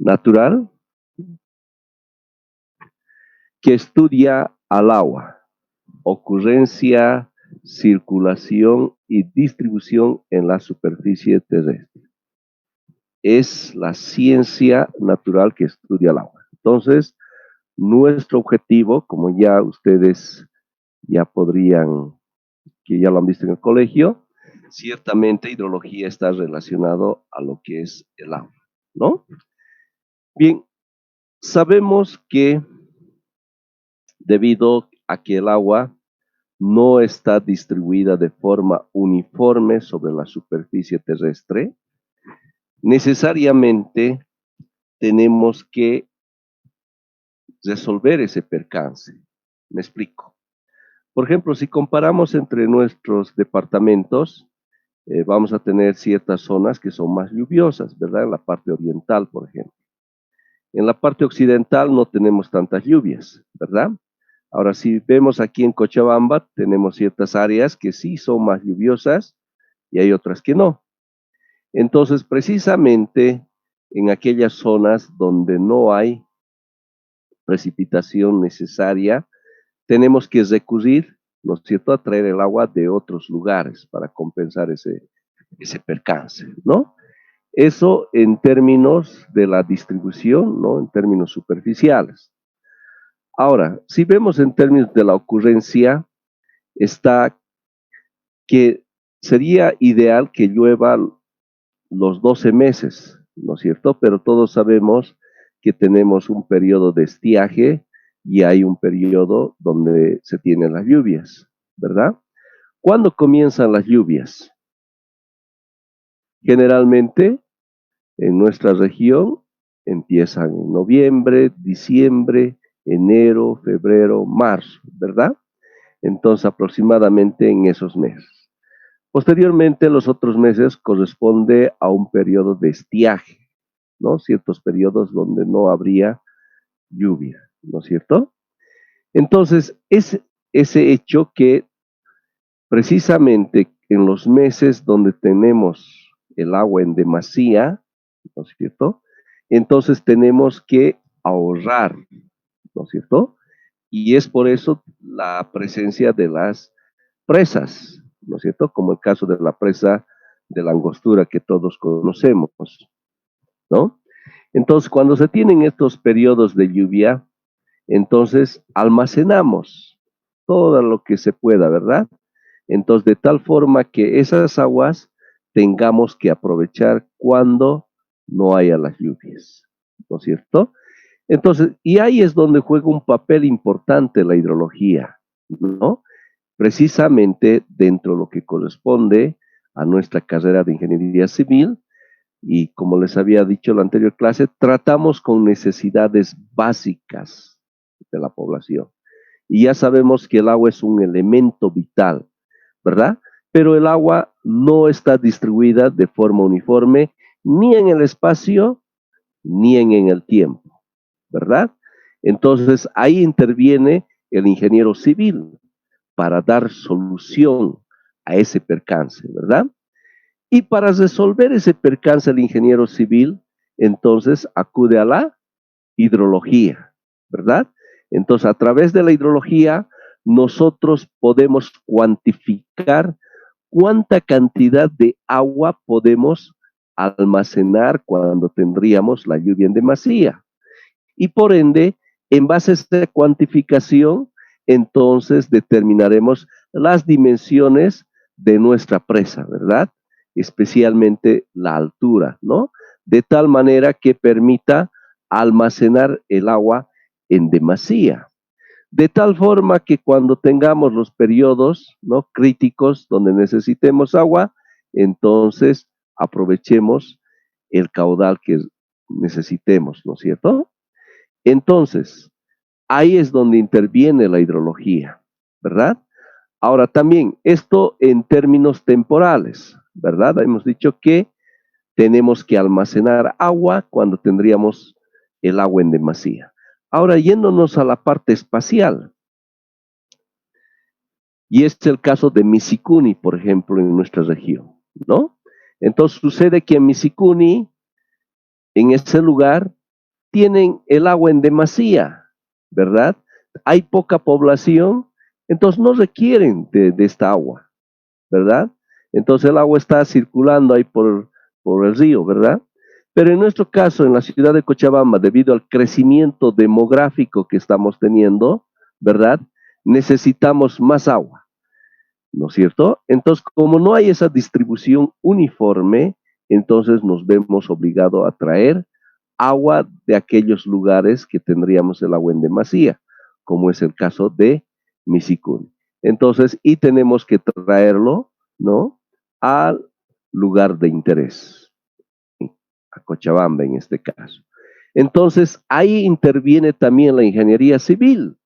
natural que estudia al agua, ocurrencia, circulación y distribución en la superficie terrestre. Es la ciencia natural que estudia el agua. Entonces, nuestro objetivo, como ya ustedes ya podrían, que ya lo han visto en el colegio, ciertamente hidrología está relacionado a lo que es el agua, ¿no? Bien, sabemos que debido a que el agua no está distribuida de forma uniforme sobre la superficie terrestre, necesariamente tenemos que resolver ese percance. Me explico. Por ejemplo, si comparamos entre nuestros departamentos, vamos a tener ciertas zonas que son más lluviosas, ¿verdad? En la parte oriental, por ejemplo. En la parte occidental no tenemos tantas lluvias, ¿verdad? Ahora, si vemos aquí en Cochabamba, tenemos ciertas áreas que sí son más lluviosas y hay otras que no. Entonces, precisamente en aquellas zonas donde no hay precipitación necesaria, tenemos que recurrir, ¿no es cierto?, a traer el agua de otros lugares para compensar ese percance, ¿no? Eso en términos de la distribución, ¿no? En términos superficiales. Ahora, si vemos en términos de la ocurrencia, está que sería ideal que llueva los 12 meses, ¿no es cierto? Pero todos sabemos que tenemos un periodo de estiaje y hay un periodo donde se tienen las lluvias, ¿verdad? ¿Cuándo comienzan las lluvias? Generalmente en nuestra región empiezan en noviembre, diciembre, enero, febrero, marzo, ¿verdad? Entonces aproximadamente en esos meses. Posteriormente, los otros meses corresponde a un periodo de estiaje, ¿no? Ciertos periodos donde no habría lluvia, ¿no es cierto? Entonces, es ese hecho que precisamente en los meses donde tenemos el agua en demasía, ¿no es cierto? Entonces tenemos que ahorrar, ¿no es cierto? Y es por eso la presencia de las presas, ¿no es cierto? Como el caso de la presa de la Angostura que todos conocemos, ¿no? Entonces, cuando se tienen estos periodos de lluvia, entonces almacenamos todo lo que se pueda, ¿verdad? Entonces, de tal forma que esas aguas tengamos que aprovechar cuando no haya las lluvias, ¿no es cierto? Entonces, y ahí es donde juega un papel importante la hidrología, ¿no? Precisamente dentro de lo que corresponde a nuestra carrera de ingeniería civil, y como les había dicho en la anterior clase, tratamos con necesidades básicas de la población. Y ya sabemos que el agua es un elemento vital, ¿verdad? Pero el agua no está distribuida de forma uniforme ni en el espacio ni en el tiempo, ¿verdad? Entonces ahí interviene el ingeniero civil para dar solución a ese percance, ¿verdad? Y para resolver ese percance el ingeniero civil, entonces acude a la hidrología, ¿verdad? Entonces, a través de la hidrología, nosotros podemos cuantificar cuánta cantidad de agua podemos almacenar cuando tendríamos la lluvia en demasía. Y por ende, en base a esta cuantificación, entonces determinaremos las dimensiones de nuestra presa, ¿verdad? Especialmente la altura, ¿no? De tal manera que permita almacenar el agua en demasía. De tal forma que cuando tengamos los periodos, ¿no?, críticos donde necesitemos agua, entonces aprovechemos el caudal que necesitemos, ¿no es cierto? Entonces, ahí es donde interviene la hidrología, ¿verdad? Ahora también, esto en términos temporales, ¿verdad? Hemos dicho que tenemos que almacenar agua cuando tendríamos el agua en demasía. Ahora, yéndonos a la parte espacial, y este es el caso de Misicuni, por ejemplo, en nuestra región, ¿no? Entonces sucede que en Misicuni, en ese lugar, tienen el agua en demasía, ¿verdad? Hay poca población, entonces no requieren de esta agua, ¿verdad? Entonces el agua está circulando ahí por el río, ¿verdad? Pero en nuestro caso, en la ciudad de Cochabamba, debido al crecimiento demográfico que estamos teniendo, ¿verdad? Necesitamos más agua, ¿no es cierto? Entonces, como no hay esa distribución uniforme, entonces nos vemos obligados a traer agua de aquellos lugares que tendríamos el agua en demasía, como es el caso de Misicún. Entonces, y tenemos que traerlo, ¿no? Al lugar de interés, a Cochabamba en este caso. Entonces, ahí interviene también la ingeniería civil.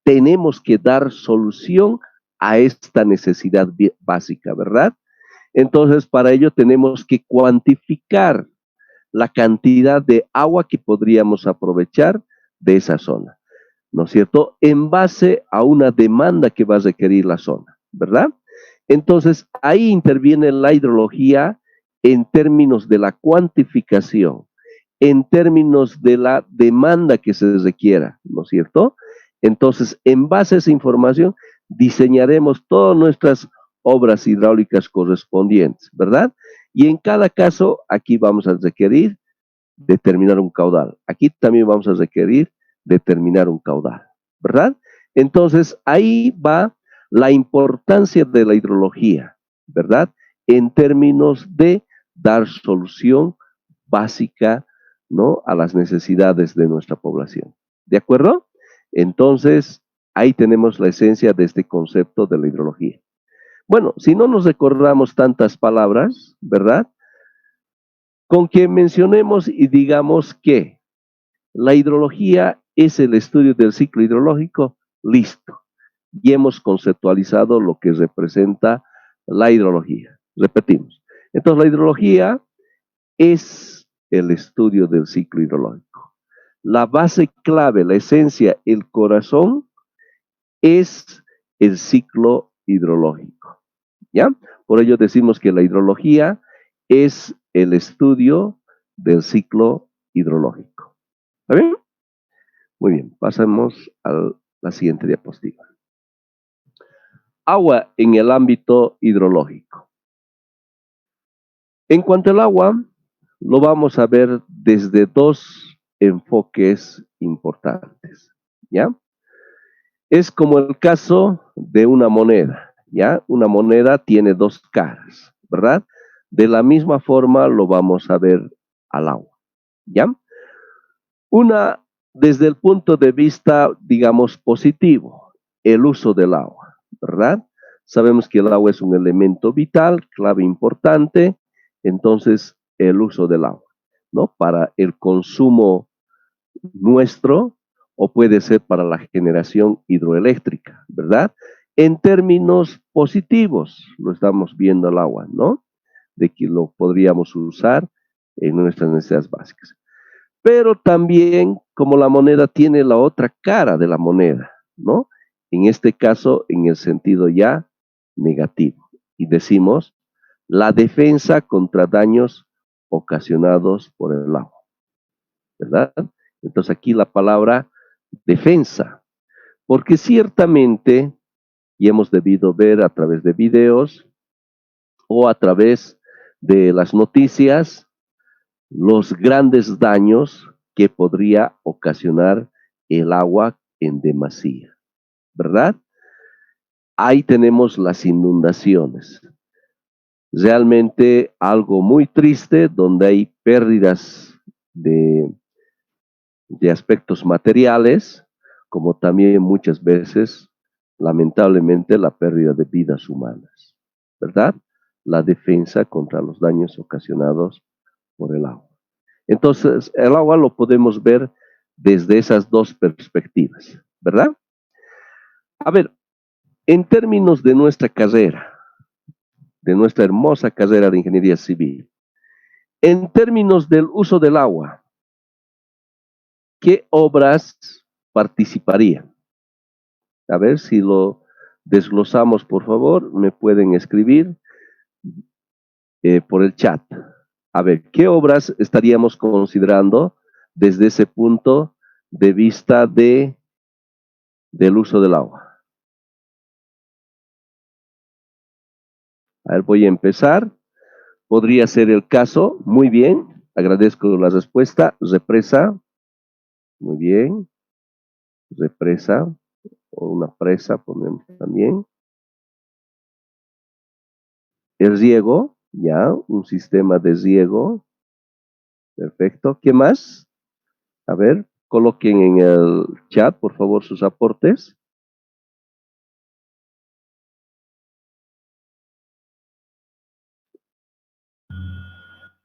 Tenemos que dar solución a esta necesidad básica, ¿verdad? Entonces, para ello tenemos que cuantificar la cantidad de agua que podríamos aprovechar de esa zona, ¿no es cierto? En base a una demanda que va a requerir la zona, ¿verdad? Entonces, ahí interviene la hidrología en términos de la cuantificación, en términos de la demanda que se requiera, ¿no es cierto? Entonces, en base a esa información, diseñaremos todas nuestras obras hidráulicas correspondientes, ¿verdad? Y en cada caso, aquí vamos a requerir determinar un caudal. Aquí también vamos a requerir determinar un caudal, ¿verdad? Entonces, ahí va la importancia de la hidrología, ¿verdad? En términos de dar solución básica, ¿no? A las necesidades de nuestra población. ¿De acuerdo? Entonces, ahí tenemos la esencia de este concepto de la hidrología. Bueno, si no nos recordamos tantas palabras, ¿verdad? Con que mencionemos y digamos que la hidrología es el estudio del ciclo hidrológico, listo. Y hemos conceptualizado lo que representa la hidrología. Repetimos. Entonces, la hidrología es el estudio del ciclo hidrológico. La base clave, la esencia, el corazón es el ciclo hidrológico. ¿Ya? Por ello decimos que la hidrología es el estudio del ciclo hidrológico. ¿Está bien? Muy bien, pasemos a la siguiente diapositiva. Agua en el ámbito hidrológico. En cuanto al agua, lo vamos a ver desde dos enfoques importantes, ¿ya? Es como el caso de una moneda, ¿ya? Una moneda tiene dos caras, ¿verdad? De la misma forma lo vamos a ver al agua, ¿ya? Una, desde el punto de vista, digamos, positivo, el uso del agua, ¿verdad? Sabemos que el agua es un elemento vital, clave importante, entonces el uso del agua, ¿no? Para el consumo nuestro o puede ser para la generación hidroeléctrica, ¿verdad? En términos positivos, lo estamos viendo el agua, ¿no? De que lo podríamos usar en nuestras necesidades básicas. Pero también como la moneda tiene la otra cara de la moneda, ¿no? En este caso, en el sentido ya negativo. Y decimos, la defensa contra daños ocasionados por el agua, ¿verdad? Entonces aquí la palabra defensa, porque ciertamente, y hemos debido ver a través de videos o a través de las noticias, los grandes daños que podría ocasionar el agua en demasía, ¿verdad? Ahí tenemos las inundaciones. Realmente algo muy triste donde hay pérdidas de aspectos materiales, como también muchas veces, lamentablemente, la pérdida de vidas humanas, ¿verdad? La defensa contra los daños ocasionados por el agua. Entonces, el agua lo podemos ver desde esas dos perspectivas, ¿verdad? A ver, en términos de nuestra carrera, de nuestra hermosa carrera de ingeniería civil, en términos del uso del agua, ¿qué obras participarían? A ver si lo desglosamos, por favor, me pueden escribir por el chat. A ver, ¿qué obras estaríamos considerando desde ese punto de vista del uso del agua. A ver, voy a empezar. Podría ser el caso, muy bien, agradezco la respuesta, represa, muy bien, represa, o una presa, ponemos también. El riego, ya, un sistema de riego, perfecto. ¿Qué más? A ver, coloquen en el chat, por favor, sus aportes.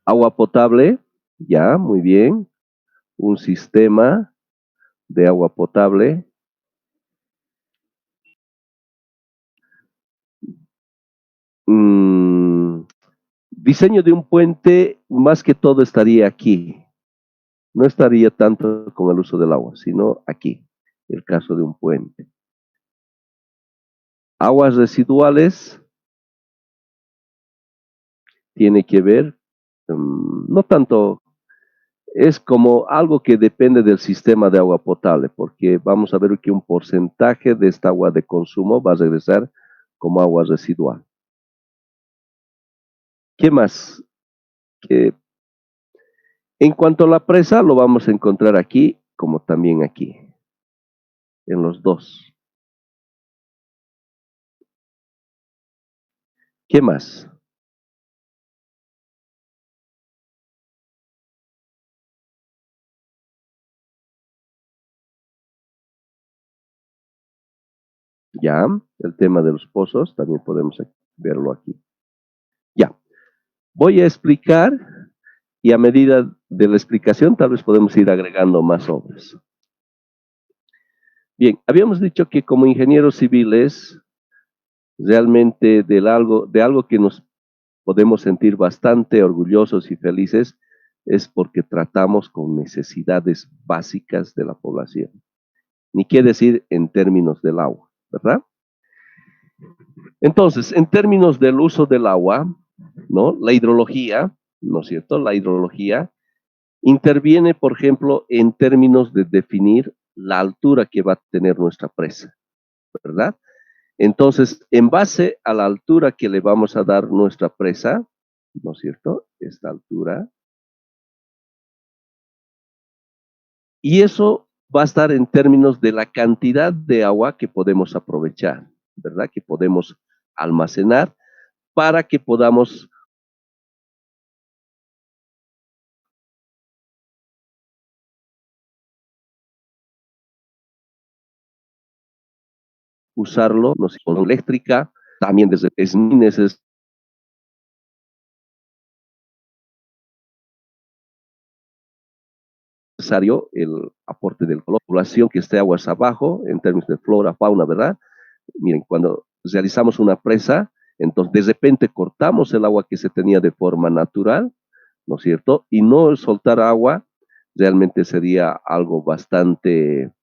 Agua potable, ya, muy bien. Un sistema de agua potable. Mm, diseño de un puente, más que todo estaría aquí. No estaría tanto con el uso del agua, sino aquí, el caso de un puente. Aguas residuales tiene que ver, no tanto, es como algo que depende del sistema de agua potable, porque vamos a ver que un porcentaje de esta agua de consumo va a regresar como agua residual. ¿Qué más? Que en cuanto a la presa, lo vamos a encontrar aquí, como también aquí, en los dos. ¿Qué más? Ya, el tema de los pozos, también podemos verlo aquí. Ya, voy a explicar y a medida de la explicación tal vez podemos ir agregando más obras. Bien, habíamos dicho que como ingenieros civiles, realmente de algo que nos podemos sentir bastante orgullosos y felices es porque tratamos con necesidades básicas de la población. Ni qué decir en términos del agua, ¿verdad? Entonces, en términos del uso del agua, ¿no? La hidrología, ¿no es cierto? La hidrología interviene, por ejemplo, en términos de definir la altura que va a tener nuestra presa, ¿verdad? Entonces, en base a la altura que le vamos a dar nuestra presa, ¿no es cierto? Esta altura. Y eso va a estar en términos de la cantidad de agua que podemos aprovechar, ¿verdad? Que podemos almacenar para que podamos usarlo, no sé, con eléctrica, también desde es necesario el aporte de la población que esté aguas abajo en términos de flora, fauna, ¿verdad? Miren, cuando realizamos una presa, entonces de repente cortamos el agua que se tenía de forma natural, ¿no es cierto? Y no soltar agua realmente sería algo bastante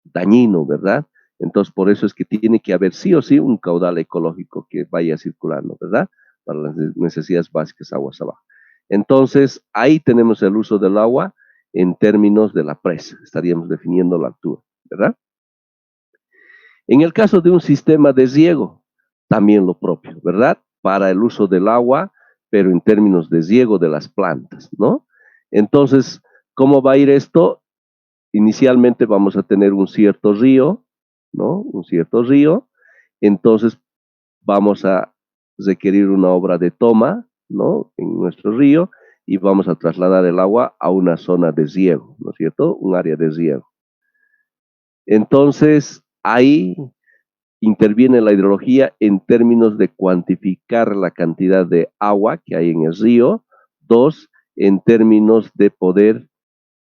dañino, ¿verdad? Entonces, por eso es que tiene que haber sí o sí un caudal ecológico que vaya circulando, ¿verdad? Para las necesidades básicas aguas abajo. Entonces, ahí tenemos el uso del agua en términos de la presa, estaríamos definiendo la altura, ¿verdad? En el caso de un sistema de riego, también lo propio, ¿verdad? Para el uso del agua, pero en términos de riego de las plantas, ¿no? Entonces, ¿cómo va a ir esto? Inicialmente vamos a tener un cierto río, ¿no? Un cierto río, entonces vamos a requerir una obra de toma, ¿no? En nuestro río y vamos a trasladar el agua a una zona de riego, ¿no es cierto? Un área de riego. Entonces, ahí interviene la hidrología en términos de cuantificar la cantidad de agua que hay en el río. Dos, en términos de poder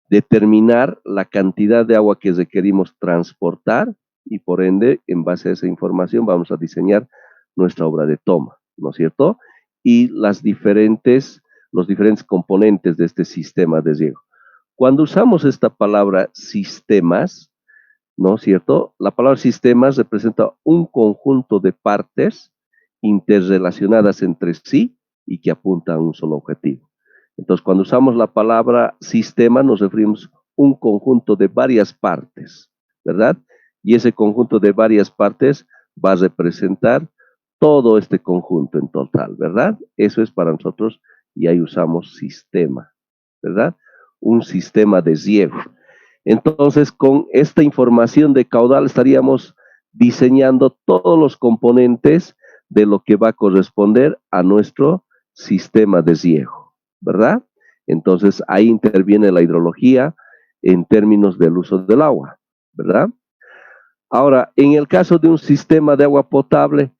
determinar la cantidad de agua que requerimos transportar y por ende, en base a esa información, vamos a diseñar nuestra obra de toma, ¿no es cierto? Y los diferentes componentes de este sistema de riego. Cuando usamos esta palabra sistemas, ¿no es cierto? La palabra sistemas representa un conjunto de partes interrelacionadas entre sí y que apuntan a un solo objetivo. Entonces, cuando usamos la palabra sistema, nos referimos a un conjunto de varias partes, ¿verdad? Y ese conjunto de varias partes va a representar todo este conjunto en total, ¿verdad? Eso es para nosotros, y ahí usamos sistema, ¿verdad? Un sistema de riego. Entonces, con esta información de caudal estaríamos diseñando todos los componentes de lo que va a corresponder a nuestro sistema de riego, ¿verdad? Entonces, ahí interviene la hidrología en términos del uso del agua, ¿verdad? Ahora, en el caso de un sistema de agua potable,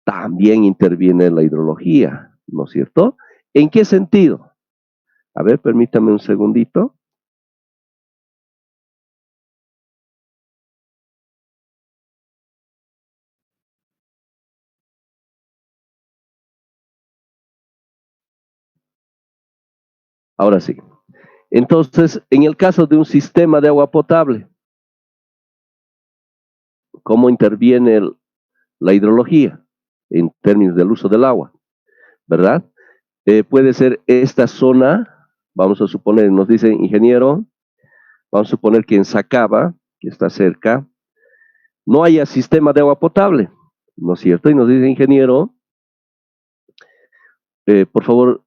también interviene la hidrología, ¿no es cierto? ¿En qué sentido? A ver, permítame un segundito. Ahora sí. Entonces, en el caso de un sistema de agua potable, ¿cómo interviene la hidrología en términos del uso del agua? ¿Verdad? Puede ser esta zona, vamos a suponer, nos dice ingeniero, vamos a suponer que en Sacaba, que está cerca, no haya sistema de agua potable, ¿no es cierto? Y nos dice ingeniero, por favor,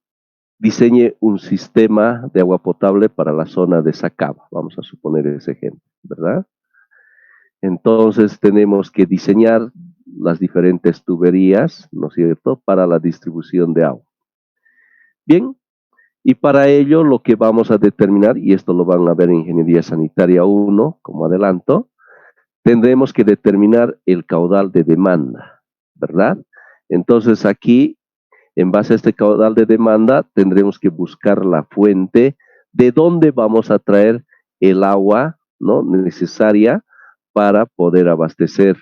diseñe un sistema de agua potable para la zona de Sacaba, vamos a suponer ese ejemplo, ¿verdad? Entonces tenemos que diseñar las diferentes tuberías, ¿no es cierto?, para la distribución de agua. Bien, y para ello lo que vamos a determinar, y esto lo van a ver en Ingeniería Sanitaria 1, como adelanto, tendremos que determinar el caudal de demanda, ¿verdad? Entonces aquí, en base a este caudal de demanda, tendremos que buscar la fuente de dónde vamos a traer el agua, ¿no?, necesaria para poder abastecer,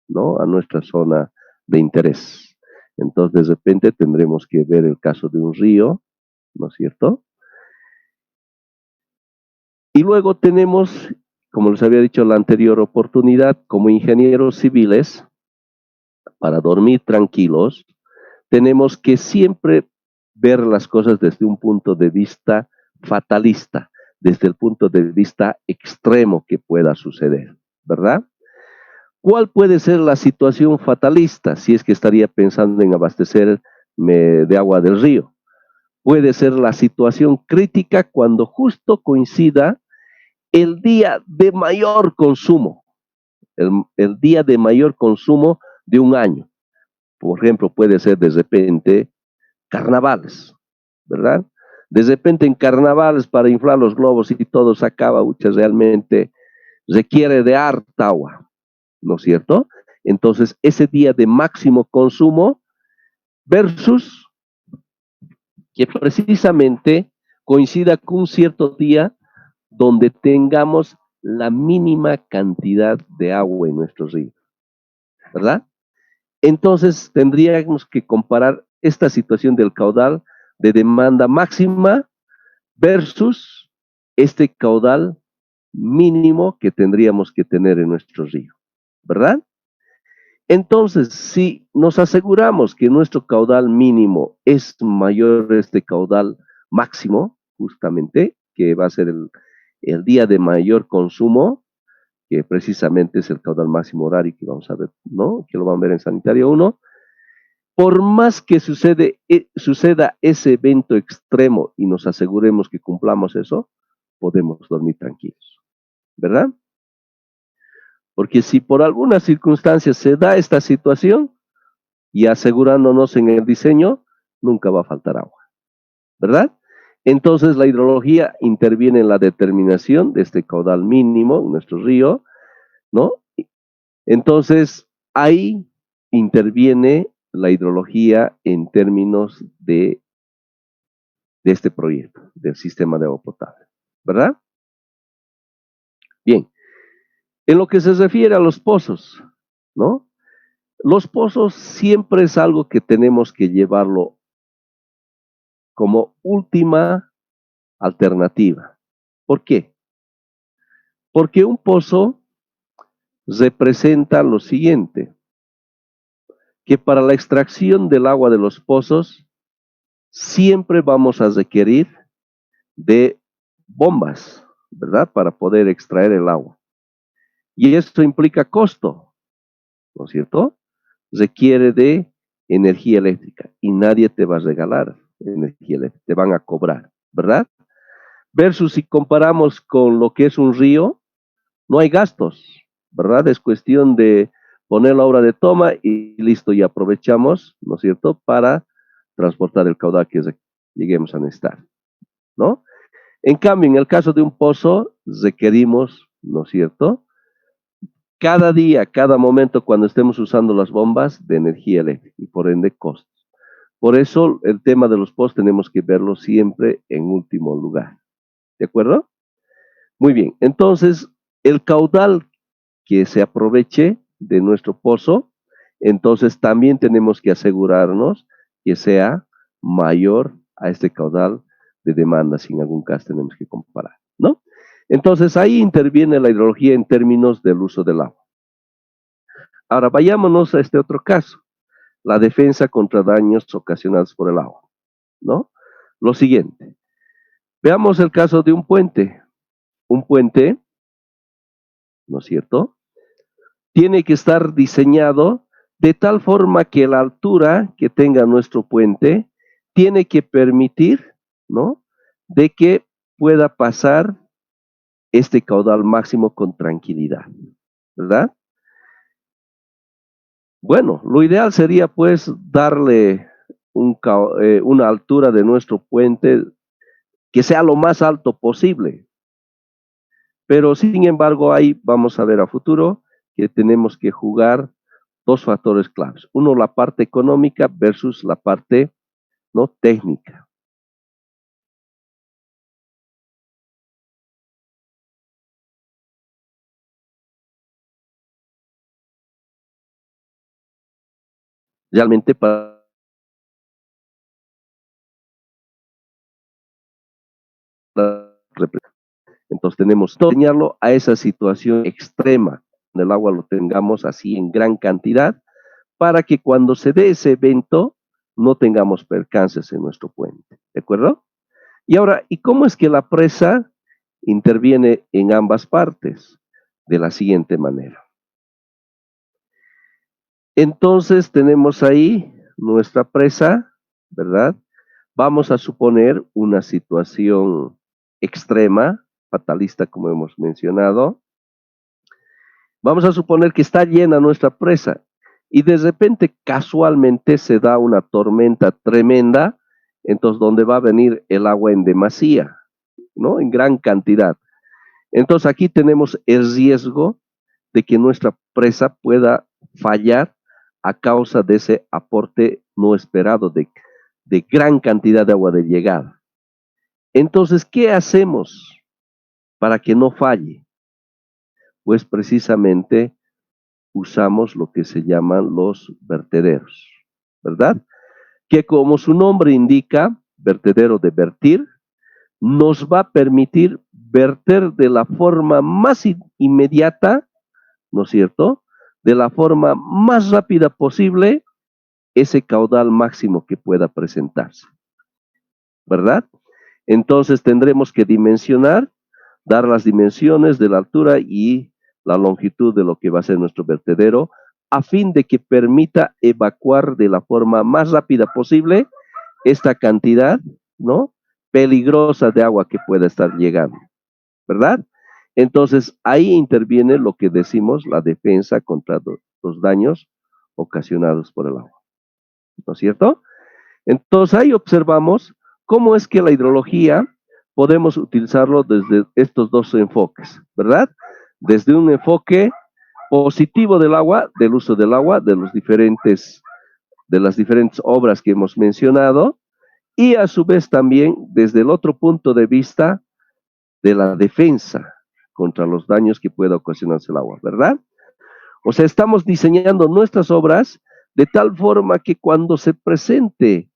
¿no?, a nuestra zona de interés. Entonces, de repente tendremos que ver el caso de un río, ¿no es cierto? Y luego tenemos, como les había dicho en la anterior oportunidad, como ingenieros civiles, para dormir tranquilos, tenemos que siempre ver las cosas desde un punto de vista fatalista, desde el punto de vista extremo que pueda suceder, ¿verdad? ¿Cuál puede ser la situación fatalista si es que estaría pensando en abastecerme de agua del río? Puede ser la situación crítica cuando justo coincida el día de mayor consumo, el día de mayor consumo de un año. Por ejemplo, puede ser de repente carnavales, ¿verdad? De repente en carnavales para inflar los globos y todo se acaba, realmente requiere de harta agua, ¿no es cierto? Entonces, ese día de máximo consumo versus que precisamente coincida con un cierto día donde tengamos la mínima cantidad de agua en nuestros ríos, ¿verdad? Entonces tendríamos que comparar esta situación del caudal de demanda máxima versus este caudal mínimo que tendríamos que tener en nuestro río, ¿verdad? Entonces, si nos aseguramos que nuestro caudal mínimo es mayor a este caudal máximo, justamente, que va a ser el día de mayor consumo, que precisamente es el caudal máximo horario que vamos a ver, ¿no? Que lo van a ver en Sanitario 1. Por más que suceda ese evento extremo y nos aseguremos que cumplamos eso, podemos dormir tranquilos, ¿verdad? Porque si por alguna circunstancia se da esta situación y asegurándonos en el diseño, nunca va a faltar agua, ¿verdad? Entonces la hidrología interviene en la determinación de este caudal mínimo en nuestro río, ¿no? Entonces ahí interviene la hidrología en términos de este proyecto, del sistema de agua potable, ¿verdad? Bien, en lo que se refiere a los pozos, ¿no? Los pozos siempre es algo que tenemos que llevarlo como última alternativa. ¿Por qué? Porque un pozo representa lo siguiente, que para la extracción del agua de los pozos siempre vamos a requerir de bombas, ¿verdad? Para poder extraer el agua. Y esto implica costo, ¿no es cierto? Requiere de energía eléctrica y nadie te va a regalar energía eléctrica, te van a cobrar, ¿verdad? Versus si comparamos con lo que es un río, no hay gastos, ¿verdad? Es cuestión de poner la obra de toma y listo, y aprovechamos, ¿no es cierto?, para transportar el caudal que lleguemos a necesitar, ¿no? En cambio, en el caso de un pozo, requerimos, ¿no es cierto?, cada día, cada momento cuando estemos usando las bombas de energía eléctrica y por ende costos. Por eso el tema de los pozos tenemos que verlo siempre en último lugar. ¿De acuerdo? Muy bien. Entonces, el caudal que se aproveche de nuestro pozo, entonces también tenemos que asegurarnos que sea mayor a este caudal de demanda, si en algún caso tenemos que comparar, ¿no? Entonces ahí interviene la hidrología en términos del uso del agua. Ahora vayámonos a este otro caso, la defensa contra daños ocasionados por el agua, ¿no? Lo siguiente, veamos el caso de un puente. Un puente, ¿no es cierto?, tiene que estar diseñado de tal forma que la altura que tenga nuestro puente tiene que permitir, ¿no?, de que pueda pasar este caudal máximo con tranquilidad, ¿verdad? Bueno, lo ideal sería pues darle una altura de nuestro puente que sea lo más alto posible, pero sin embargo ahí vamos a ver a futuro que tenemos que jugar dos factores claves. Uno, la parte económica versus la parte no técnica. Realmente para entonces tenemos que enseñarlo a esa situación extrema, donde el agua lo tengamos así en gran cantidad, para que cuando se dé ese evento no tengamos percances en nuestro puente. ¿De acuerdo? Y ahora, ¿y cómo es que la presa interviene en ambas partes? De la siguiente manera. Entonces tenemos ahí nuestra presa, ¿verdad? Vamos a suponer una situación extrema, fatalista como hemos mencionado. Vamos a suponer que está llena nuestra presa y de repente casualmente se da una tormenta tremenda, entonces donde va a venir el agua en demasía, ¿no? En gran cantidad. Entonces aquí tenemos el riesgo de que nuestra presa pueda fallar a causa de ese aporte no esperado de gran cantidad de agua de llegada. Entonces, ¿qué hacemos para que no falle? Pues precisamente usamos lo que se llaman los vertederos, ¿verdad? Que como su nombre indica, vertedero de vertir, nos va a permitir verter de la forma más inmediata, ¿no es cierto?, de la forma más rápida posible ese caudal máximo que pueda presentarse, ¿verdad? Entonces tendremos que dimensionar, dar las dimensiones de la altura y la longitud de lo que va a ser nuestro vertedero, a fin de que permita evacuar de la forma más rápida posible esta cantidad, ¿no?, peligrosa de agua que pueda estar llegando, ¿verdad? Entonces ahí interviene lo que decimos la defensa contra los daños ocasionados por el agua, ¿no es cierto? Entonces ahí observamos cómo es que la hidrología podemos utilizarlo desde estos dos enfoques, ¿verdad? Desde un enfoque positivo del agua, del uso del agua, de las diferentes obras que hemos mencionado, y a su vez también desde el otro punto de vista de la defensa contra los daños que pueda ocasionarse el agua, ¿verdad? O sea, estamos diseñando nuestras obras de tal forma que cuando se presente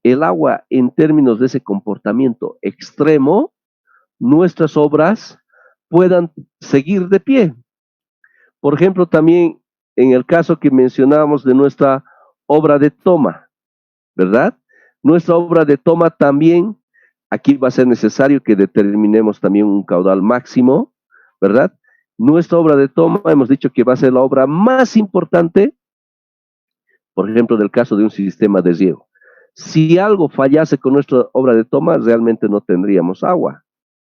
el agua en términos de ese comportamiento extremo, nuestras obras puedan seguir de pie. Por ejemplo, también en el caso que mencionábamos de nuestra obra de toma, ¿verdad? Nuestra obra de toma también aquí va a ser necesario que determinemos también un caudal máximo, ¿verdad? Nuestra obra de toma, hemos dicho que va a ser la obra más importante, por ejemplo, del caso de un sistema de riego. Si algo fallase con nuestra obra de toma, realmente no tendríamos agua,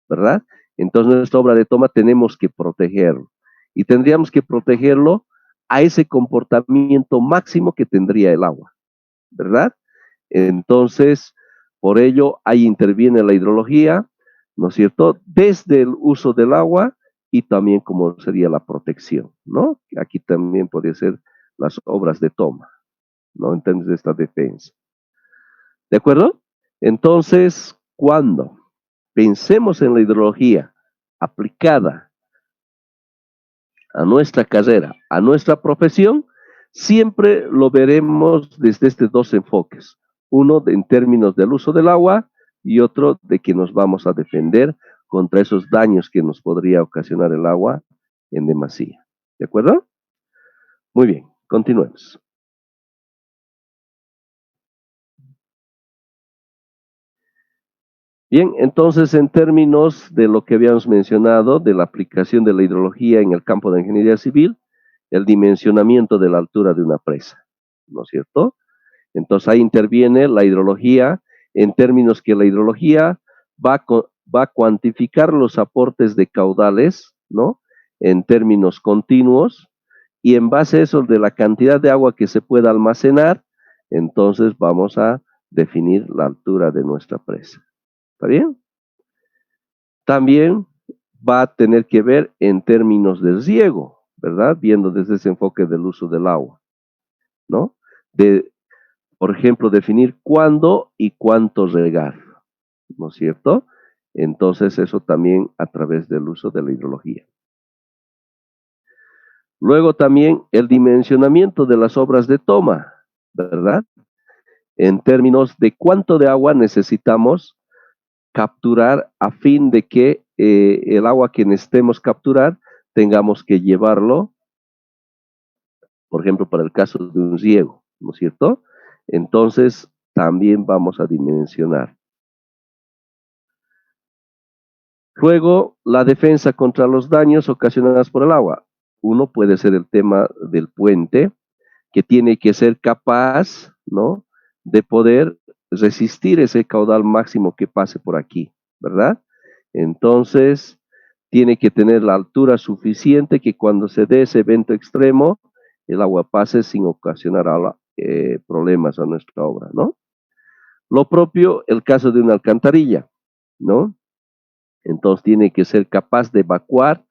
¿verdad? Entonces nuestra obra de toma tenemos que protegerlo y tendríamos que protegerlo a ese comportamiento máximo que tendría el agua, ¿verdad? Entonces, por ello, ahí interviene la hidrología, ¿no es cierto? Desde el uso del agua y también como sería la protección, ¿no? Aquí también podría ser las obras de toma, ¿no? En términos de esta defensa. ¿De acuerdo? Entonces, cuando pensemos en la hidrología aplicada a nuestra carrera, a nuestra profesión, siempre lo veremos desde estos dos enfoques. Uno en términos del uso del agua y otro de que nos vamos a defender contra esos daños que nos podría ocasionar el agua en demasía. ¿De acuerdo? Muy bien, continuemos. Bien, entonces en términos de lo que habíamos mencionado, de la aplicación de la hidrología en el campo de ingeniería civil, el dimensionamiento de la altura de una presa, ¿no es cierto? Entonces ahí interviene la hidrología en términos que la hidrología va a cuantificar los aportes de caudales, ¿no? En términos continuos y en base a eso de la cantidad de agua que se pueda almacenar, entonces vamos a definir la altura de nuestra presa. ¿Está bien? También va a tener que ver en términos de riego, ¿verdad? Viendo desde ese enfoque del uso del agua, ¿no? De, por ejemplo, definir cuándo y cuánto regar, ¿no es cierto? Entonces, eso también a través del uso de la hidrología. Luego también el dimensionamiento de las obras de toma, ¿verdad? En términos de cuánto de agua necesitamos capturar a fin de que el agua que necesitemos capturar tengamos que llevarlo, por ejemplo, para el caso de un riego, ¿no es cierto? Entonces, también vamos a dimensionar. Luego, la defensa contra los daños ocasionados por el agua. Uno puede ser el tema del puente, que tiene que ser capaz, ¿no? De poder resistir ese caudal máximo que pase por aquí, ¿verdad? Entonces, tiene que tener la altura suficiente que cuando se dé ese evento extremo, el agua pase sin ocasionar problemas a nuestra obra, ¿no? Lo propio, el caso de una alcantarilla, ¿no? Entonces tiene que ser capaz de evacuar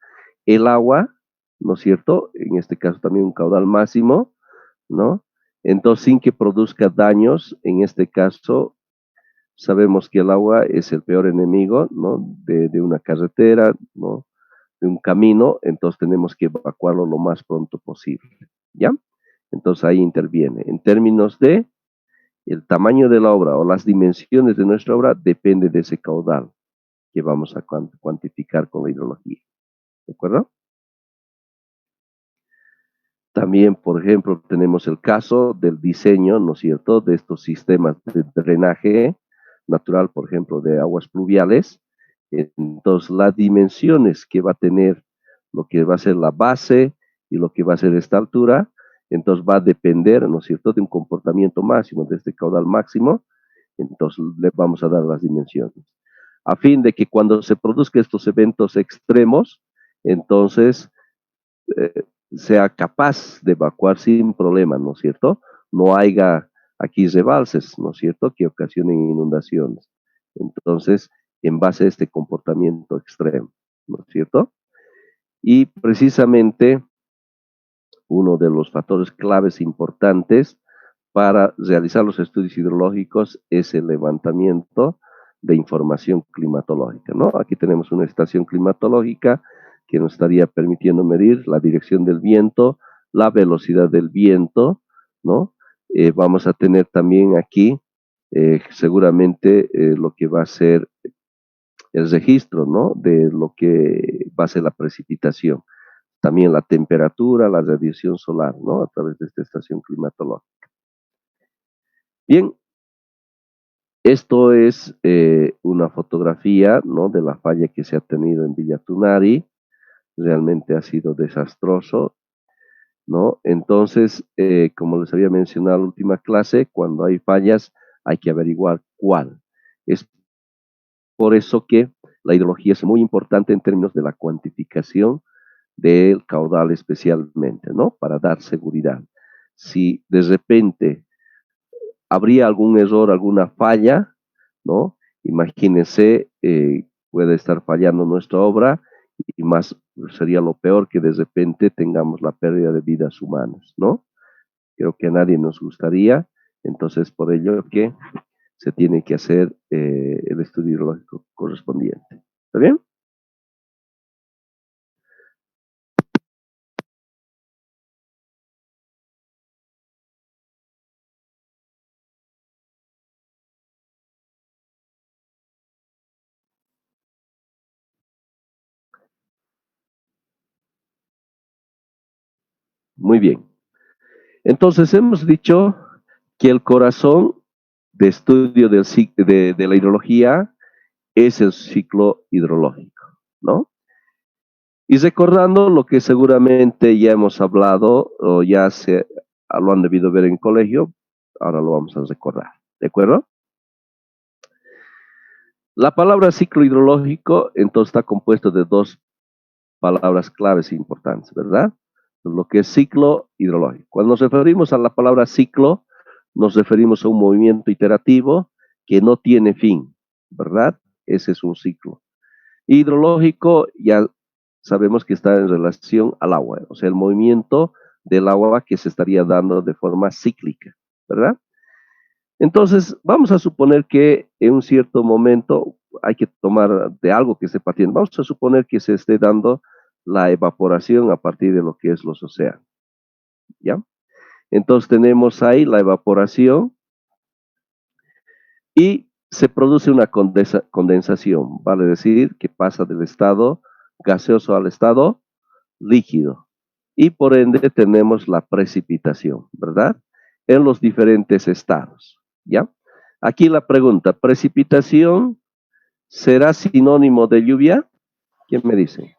el agua, ¿no es cierto? En este caso también un caudal máximo, ¿no? Entonces sin que produzca daños, en este caso sabemos que el agua es el peor enemigo, ¿no? De una carretera, ¿no? De un camino, entonces tenemos que evacuarlo lo más pronto posible, ¿ya? Entonces ahí interviene. En términos de el tamaño de la obra o las dimensiones de nuestra obra, depende de ese caudal que vamos a cuantificar con la hidrología. ¿De acuerdo? También, por ejemplo, tenemos el caso del diseño, ¿no es cierto?, de estos sistemas de drenaje natural, por ejemplo, de aguas pluviales. Entonces, las dimensiones que va a tener lo que va a ser la base y lo que va a ser esta altura, entonces va a depender, ¿no es cierto?, de un comportamiento máximo, de este caudal máximo, entonces le vamos a dar las dimensiones. A fin de que cuando se produzcan estos eventos extremos, entonces eh, sea capaz de evacuar sin problema, ¿no es cierto? No haya aquí rebalses, ¿no es cierto?, que ocasionen inundaciones. Entonces, en base a este comportamiento extremo, ¿no es cierto? Y precisamente uno de los factores claves importantes para realizar los estudios hidrológicos es el levantamiento de información climatológica, ¿no? Aquí tenemos una estación climatológica que nos estaría permitiendo medir la dirección del viento, la velocidad del viento, ¿no? Vamos a tener también aquí seguramente lo que va a ser el registro, ¿no? De lo que va a ser la precipitación. También la temperatura, la radiación solar, ¿no? A través de esta estación climatológica. Bien, Esto es una fotografía, ¿no?, de la falla que se ha tenido en Villa Tunari. Realmente ha sido desastroso, ¿no? Entonces, como les había mencionado en la última clase, cuando hay fallas hay que averiguar cuál. Es por eso que la hidrología es muy importante en términos de la cuantificación del caudal especialmente, ¿no? Para dar seguridad. Si de repente habría algún error, alguna falla, ¿no? Imagínense, puede estar fallando nuestra obra y más sería lo peor que de repente tengamos la pérdida de vidas humanas, ¿no? Creo que a nadie nos gustaría, entonces por ello que se tiene que hacer el estudio hidrológico correspondiente. ¿Está bien? Muy bien. Entonces hemos dicho que el corazón de estudio de la hidrología es el ciclo hidrológico, ¿no? Y recordando lo que seguramente ya hemos hablado o ya lo han debido ver en colegio, ahora lo vamos a recordar, ¿de acuerdo? La palabra ciclo hidrológico entonces está compuesto de dos palabras claves e importantes, ¿verdad? Lo que es ciclo hidrológico. Cuando nos referimos a la palabra ciclo, nos referimos a un movimiento iterativo que no tiene fin, ¿verdad? Ese es un ciclo. Hidrológico ya sabemos que está en relación al agua, o sea, el movimiento del agua que se estaría dando de forma cíclica, ¿verdad? Entonces, vamos a suponer que en un cierto momento hay que tomar de algo que esté partiendo. Vamos a suponer que se esté dando la evaporación a partir de lo que es los océanos, ¿ya? Entonces tenemos ahí la evaporación y se produce una condensación, vale decir que pasa del estado gaseoso al estado líquido. Y por ende tenemos la precipitación, ¿verdad? En los diferentes estados, ¿ya? Aquí la pregunta, ¿precipitación será sinónimo de lluvia? ¿Quién me dice?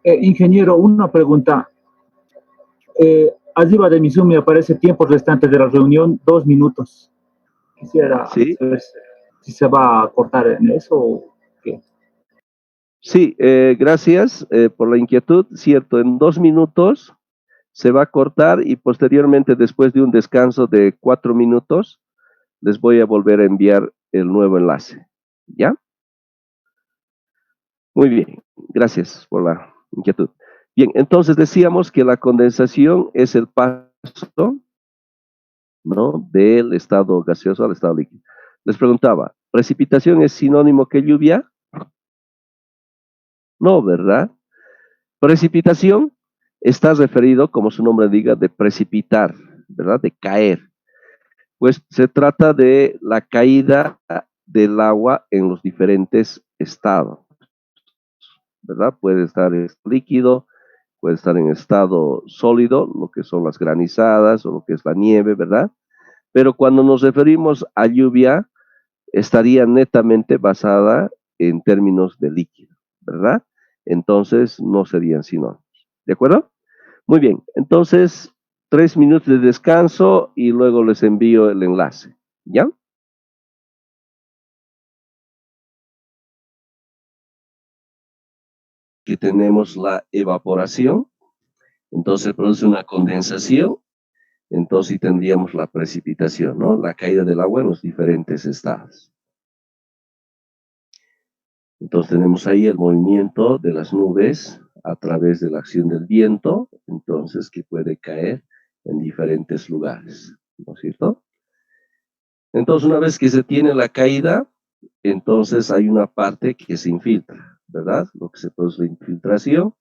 Ingeniero, una pregunta. Arriba de mi Zoom me aparece tiempos restantes de la reunión, 2 minutos. Quisiera Sí, saber si se va a cortar en eso o qué. sí, gracias por la inquietud. Cierto, en 2 minutos se va a cortar y posteriormente, después de un descanso de 4 minutos, les voy a volver a enviar el nuevo enlace. ¿Ya? Muy bien, gracias por la inquietud. Bien, entonces decíamos que la condensación es el paso, ¿no?, del estado gaseoso al estado líquido. Les preguntaba, ¿precipitación es sinónimo que lluvia? No, ¿verdad? Precipitación está referido, como su nombre diga, de precipitar, ¿verdad? De caer. Pues se trata de la caída del agua en los diferentes estados, ¿verdad? Puede estar en líquido, puede estar en estado sólido, lo que son las granizadas o lo que es la nieve, ¿verdad? Pero cuando nos referimos a lluvia, estaría netamente basada en términos de líquido, ¿verdad? Entonces no serían sinónimos. ¿De acuerdo? Muy bien, entonces 3 minutos de descanso y luego les envío el enlace. ¿Ya? Que tenemos la evaporación, entonces produce una condensación, entonces sí tendríamos la precipitación, ¿no? La caída del agua en los diferentes estados. Entonces tenemos ahí el movimiento de las nubes a través de la acción del viento, entonces que puede caer en diferentes lugares, ¿no es cierto? Entonces una vez que se tiene la caída, entonces hay una parte que se infiltra, ¿verdad? Lo que se produce la infiltración,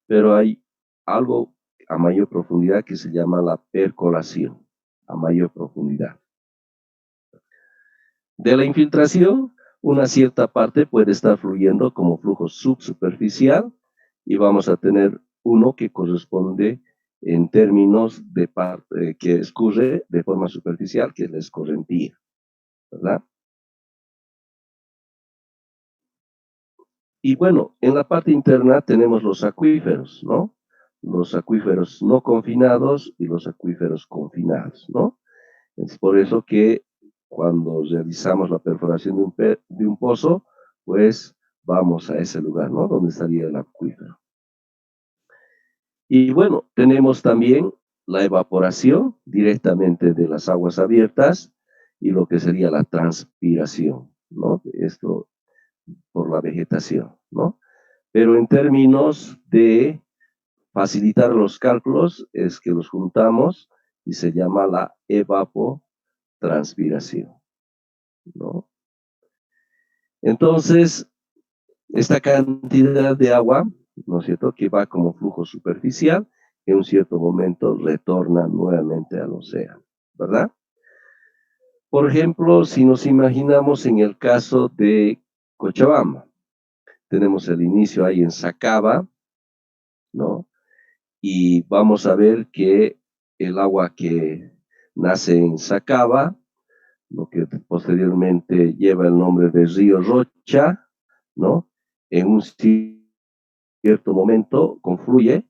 pero hay algo a mayor profundidad que se llama la percolación, a mayor profundidad. De la infiltración, una cierta parte puede estar fluyendo como flujo subsuperficial y vamos a tener uno que corresponde en términos de parte que escurre de forma superficial, que es la escorrentía. ¿verdad? Y bueno, en la parte interna tenemos los acuíferos, ¿no? Los acuíferos no confinados y los acuíferos confinados, ¿no? Es por eso que cuando realizamos la perforación de un pozo, pues vamos a ese lugar, ¿no? Donde estaría el acuífero. Y bueno, tenemos también la evaporación directamente de las aguas abiertas y lo que sería la transpiración, ¿no? Esto por la vegetación, ¿no? Pero en términos de facilitar los cálculos, es que los juntamos y se llama la evapotranspiración, ¿no? Entonces, esta cantidad de agua, ¿no es cierto?, que va como flujo superficial, en un cierto momento retorna nuevamente al océano, ¿verdad? Por ejemplo, si nos imaginamos en el caso de Cochabamba, tenemos el inicio ahí en Sacaba, ¿no? Y vamos a ver que el agua que nace en Sacaba, lo que posteriormente lleva el nombre de Río Rocha, ¿no? En un cierto momento confluye.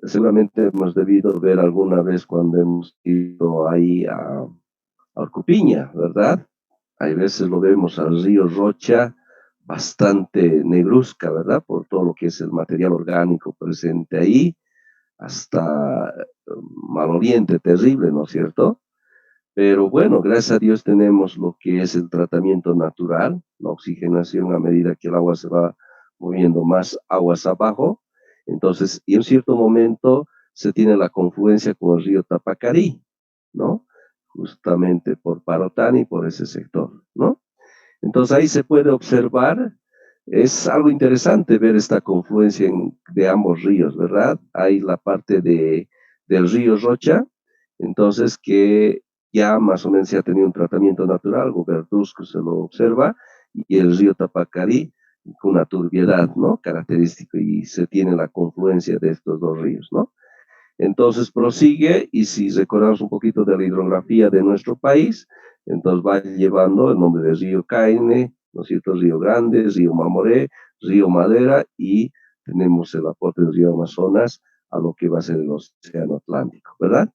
Seguramente hemos debido ver alguna vez cuando hemos ido ahí a Orcupiña, ¿verdad? Hay veces lo vemos al río Rocha bastante negruzca, ¿verdad? Por todo lo que es el material orgánico presente ahí, hasta maloliente, terrible, ¿no es cierto? Pero bueno, gracias a Dios tenemos lo que es el tratamiento natural, la oxigenación a medida que el agua se va moviendo más aguas abajo. Entonces, y en cierto momento se tiene la confluencia con el río Tapacarí, ¿no? Justamente por Parotani, por ese sector, ¿no? Entonces ahí se puede observar, es algo interesante ver esta confluencia de ambos ríos, ¿verdad? Hay la parte del río Rocha, entonces que ya más o menos se ha tenido un tratamiento natural, Goberduzco se lo observa, y el río Tapacarí con una turbiedad, ¿no? Característica, y se tiene la confluencia de estos dos ríos, ¿no? Entonces prosigue, y si recordamos un poquito de la hidrografía de nuestro país, entonces va llevando el nombre de río Caine, ¿no es cierto? Río Grande, río Mamoré, río Madera, y tenemos el aporte del río Amazonas a lo que va a ser el océano Atlántico, ¿verdad?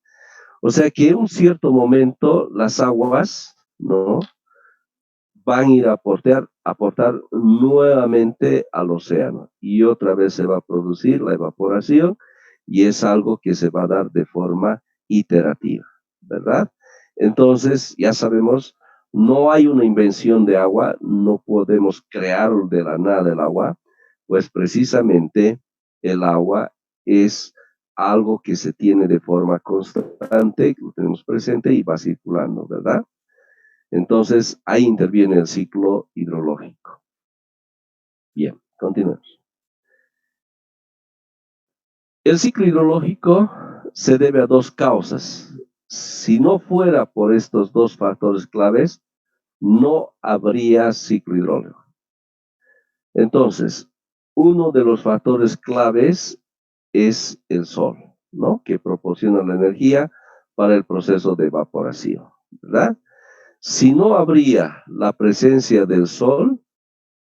O sea que en un cierto momento las aguas, ¿no?, van a ir a aportar nuevamente al océano y otra vez se va a producir la evaporación y es algo que se va a dar de forma iterativa, ¿verdad? Entonces, ya sabemos, no hay una invención de agua, no podemos crear de la nada el agua, pues precisamente el agua es algo que se tiene de forma constante, lo tenemos presente y va circulando, ¿verdad? Entonces, ahí interviene el ciclo hidrológico. Bien, continuemos. El ciclo hidrológico se debe a dos causas. Si no fuera por estos dos factores claves, no habría ciclo hidrológico. Entonces, uno de los factores claves es el sol, ¿no?, que proporciona la energía para el proceso de evaporación, ¿verdad? Si no habría la presencia del sol,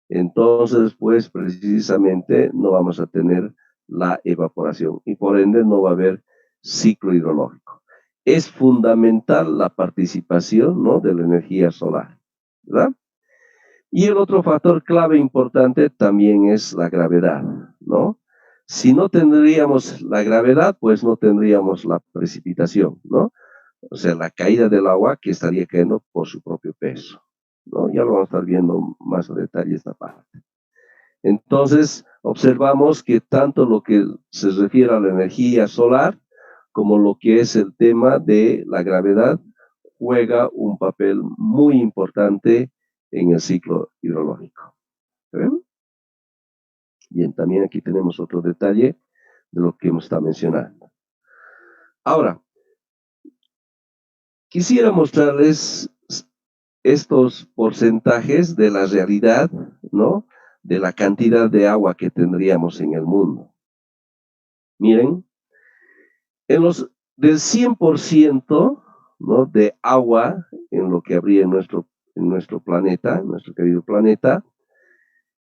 entonces, pues precisamente no vamos a tener la evaporación y por ende no va a haber ciclo hidrológico. Es fundamental la participación, ¿no?, de la energía solar, ¿verdad? Y el otro factor clave importante también es la gravedad, ¿no? Si no tendríamos la gravedad, pues no tendríamos la precipitación, ¿no? O sea, la caída del agua que estaría cayendo por su propio peso, ¿no? Ya lo vamos a estar viendo más a detalle esta parte. Entonces, observamos que tanto lo que se refiere a la energía solar como lo que es el tema de la gravedad juega un papel muy importante en el ciclo hidrológico. ¿Ven? Bien, también aquí tenemos otro detalle de lo que hemos estado mencionando. Ahora, quisiera mostrarles estos porcentajes de la realidad, ¿no?, de la cantidad de agua que tendríamos en el mundo. Miren, del 100%, ¿no?, de agua en lo que habría en nuestro planeta, en nuestro querido planeta.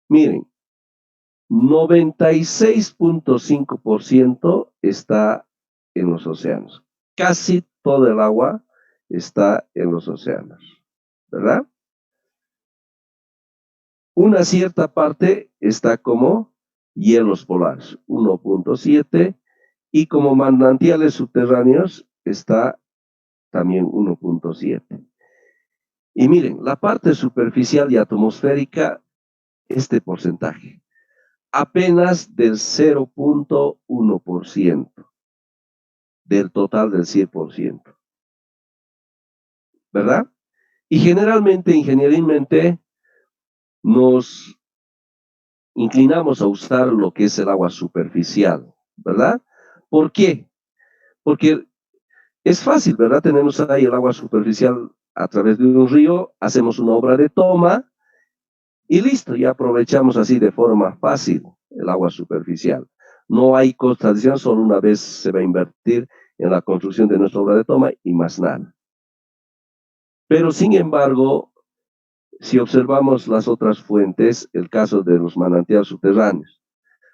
Miren, 96.5% está en los océanos. Casi todo el agua está en los océanos, ¿verdad? Una cierta parte está como hielos polares, 1.7, y como manantiales subterráneos está también 1.7. Y miren, la parte superficial y atmosférica, este porcentaje, apenas del 0.1% del total del 100%, ¿verdad? Y generalmente, ingenierilmente, nos inclinamos a usar lo que es el agua superficial, ¿verdad? ¿Por qué? Porque es fácil, ¿verdad? Tenemos ahí el agua superficial a través de un río, hacemos una obra de toma y listo, ya aprovechamos así de forma fácil el agua superficial. No hay costo adicional, solo una vez se va a invertir en la construcción de nuestra obra de toma y más nada. Pero sin embargo, si observamos las otras fuentes, el caso de los manantiales subterráneos,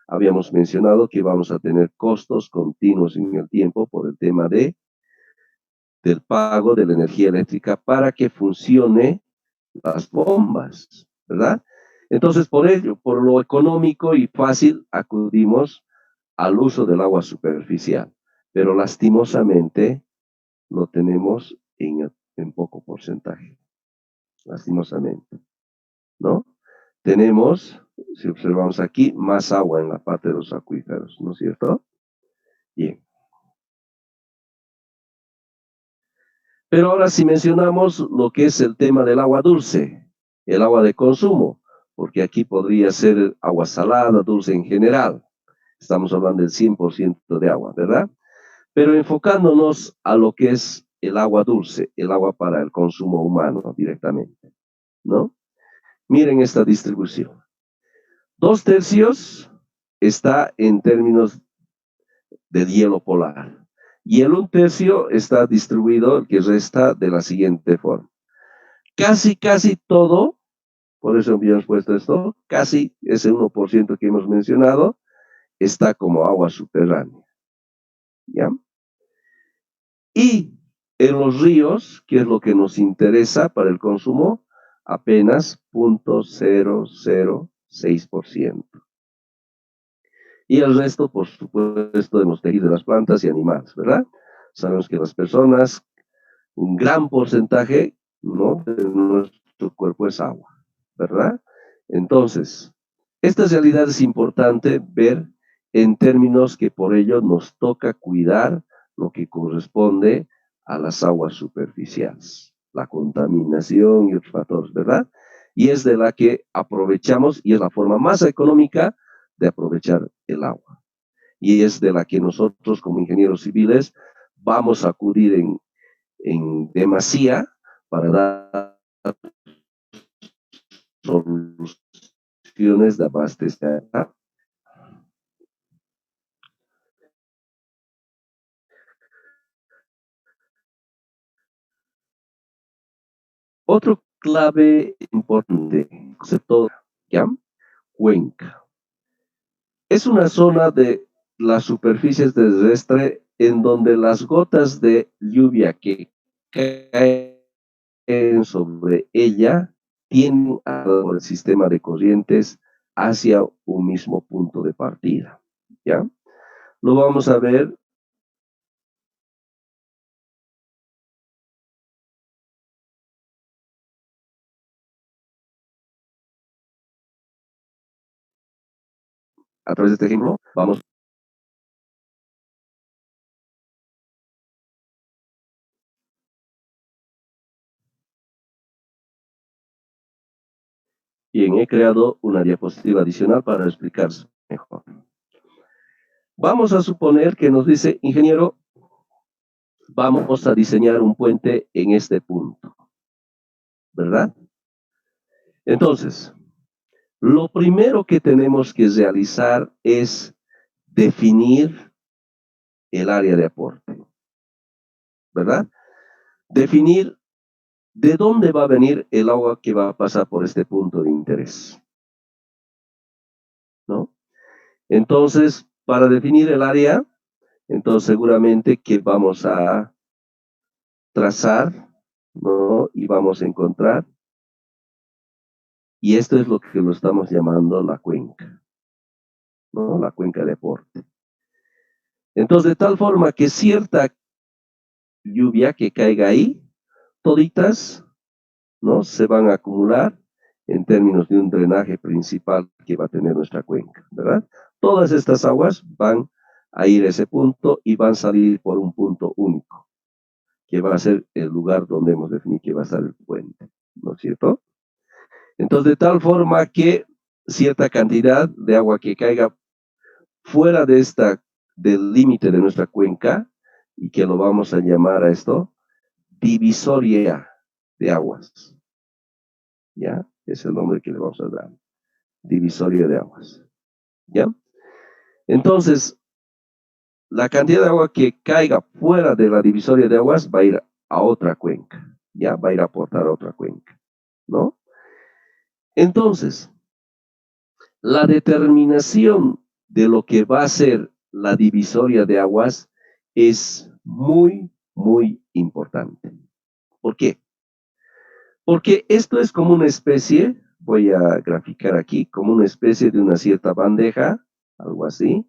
habíamos mencionado que vamos a tener costos continuos en el tiempo por el tema del pago de la energía eléctrica para que funcione las bombas, ¿verdad? Entonces, por ello, por lo económico y fácil, acudimos al uso del agua superficial, pero lastimosamente lo tenemos en poco porcentaje, lastimosamente, ¿no? Tenemos, si observamos aquí, más agua en la parte de los acuíferos, ¿no es cierto? Bien. Pero ahora si mencionamos lo que es el tema del agua dulce, el agua de consumo, porque aquí podría ser agua salada, dulce en general. Estamos hablando del 100% de agua, ¿verdad? Pero enfocándonos a lo que es el agua dulce, el agua para el consumo humano directamente, ¿no? Miren esta distribución. 2/3 está en términos del hielo polar. Y el 1/3 está distribuido, el que resta, de la siguiente forma. Casi todo, por eso habíamos puesto esto, casi ese 1% que hemos mencionado, está como agua subterránea, ¿ya? Y en los ríos, que es lo que nos interesa para el consumo, apenas 0.006%. Y el resto, por supuesto, de los tejidos de las plantas y animales, ¿verdad? Sabemos que las personas, un gran porcentaje, ¿no?, de nuestro cuerpo es agua, ¿verdad? Entonces, esta realidad es importante ver en términos que por ello nos toca cuidar lo que corresponde a las aguas superficiales, la contaminación y otros factores, ¿verdad? Y es de la que aprovechamos y es la forma más económica de aprovechar el agua. Y es de la que nosotros como ingenieros civiles vamos a acudir en demasía para dar soluciones de abastecimiento. Otro clave importante, concepto, ¿ya? Cuenca. Es una zona de las superficies terrestres en donde las gotas de lluvia que caen sobre ella tienen el sistema de corrientes hacia un mismo punto de partida, ¿ya? Lo vamos a ver a través de este ejemplo. Vamos. Bien, he creado una diapositiva adicional para explicarse mejor. Vamos a suponer que nos dice, ingeniero, vamos a diseñar un puente en este punto, ¿verdad? Entonces, lo primero que tenemos que realizar es definir el área de aporte, ¿verdad? definir de dónde va a venir el agua que va a pasar por este punto de interés, ¿no? Entonces, para definir el área, entonces seguramente que vamos a trazar, ¿no? Y vamos a encontrar, y esto es lo que lo estamos llamando la cuenca, ¿no? La cuenca de aporte. Entonces, de tal forma que cierta lluvia que caiga ahí, toditas, ¿no? Se van a acumular en términos de un drenaje principal que va a tener nuestra cuenca, ¿verdad? Todas estas aguas van a ir a ese punto y van a salir por un punto único, que va a ser el lugar donde hemos definido que va a estar el puente, ¿no es cierto? Entonces, de tal forma que cierta cantidad de agua que caiga fuera de del límite de nuestra cuenca, y que lo vamos a llamar a esto divisoria de aguas, ¿ya? Es el nombre que le vamos a dar, divisoria de aguas, ¿ya? Entonces, la cantidad de agua que caiga fuera de la divisoria de aguas va a ir a otra cuenca, ¿ya? Va a ir a aportar a otra cuenca, ¿no? Entonces, la determinación de lo que va a ser la divisoria de aguas es muy, muy importante. ¿Por qué? Porque esto es como una especie, voy a graficar aquí, como una especie de una cierta bandeja, algo así.